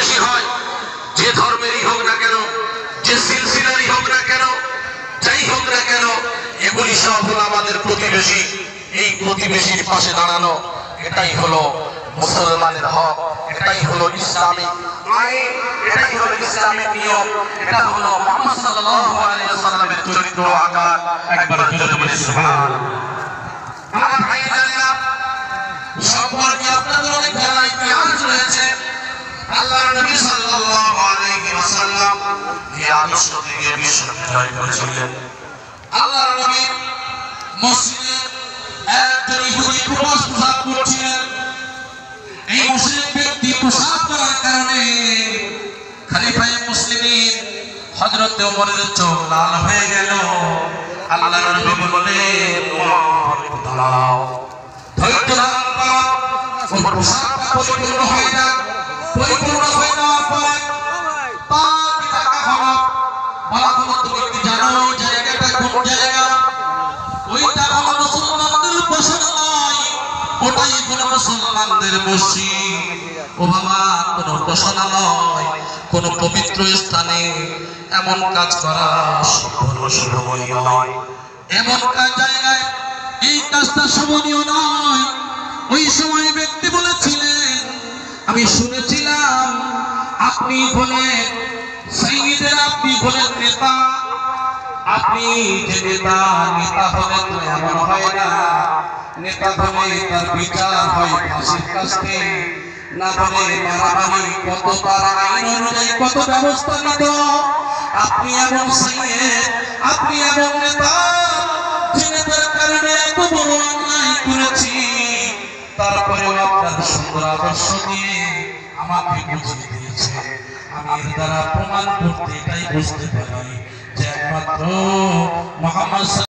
প্রতিবেশী হয়, যে ধর্মেরই হোক না কেন, যে সিলসিলারই হোক না কেন, যাই হোক না কেন, এগুলি সব হলো আমাদের প্রতিবেশী। এই প্রতিবেশীর পাশে দাঁড়ানো, এটাই হলো মুসলমানের হক, এটাই হলো ইসলামিক আইন, এটাই হলো ইসলামিক নিয়ম, এটা হলো মুহাম্মদ সাল্লাল্লাহু আলাইহি ওয়াসাল্লামের চরিত্র আকার। একবার জোরে বলি সুবহানাল্লাহ। আমার ভাইজানেরা, সম্পর্কে আপনাদের অনেক জানা ইতিহাস রয়েছে। আল্লাহর নবী সাল্লাল্লাহু আলাইহি ওয়াসাল্লাম এই আদর্শ থেকে বিশ্বকে জয় করেছিলেন। আল্লাহর নবী মসজিদে একজন ইহুদি প্রসাদ করছিলেন। এই মুসলিম ব্যক্তি প্রসাদ করার কারণে খলিফায়ে মুসলিমিন হযরত ওমরের চোখ লাল হয়ে গেল। আল্লাহর নবী বললেন, ওমর দাঁড়াও, ধৈর্য ধরো, প্রসাদ পরিপূর্ণ হয়ে যাক। পরিপূর্ণ হয়ে যাওয়ার পরে পাক টাকা হলো। বলা হলো, তুমি কি জানো জায়গাটা কোন জায়গা? ওইটা হলো মুসলমানদের বসত নয়, ওটাই হলো মুসলমানদের মসজিদ। ও বাবা, কোন উপাসনালয়, কোন পবিত্র স্থানে এমন কাজ করা শোভনীয় নয়। এমন কাজ জায়গায় এই কাজটা শোভনীয় নয়। ওই সময় ব্যক্তি বলেছিলেন, আমি শুনেছিলাম আপনি হলেন সাইয়্যিদের, আপনি হলেন নেতা। আপনি যে নেতা, নেতা হলে তো এমন হয় না। নেতা হলে তার বিচার হয় ফাঁসির কাছে, না হলে মারামারি, কত তার আইন অনুযায়ী কত ব্যবস্থা নিত। আপনি এমন সাইয়্যিদ, আপনি এমন নেতা, যে নেতার কারণে এত বড় অন্যায় করেছি, তারপরেও আপনার সুন্দর আদর্শ দিয়ে আমাকে বুঝিয়ে দিয়েছে। আমি এর দ্বারা প্রমাণ করতে এটাই বুঝতে পারি যে একমাত্র মুহাম্মদ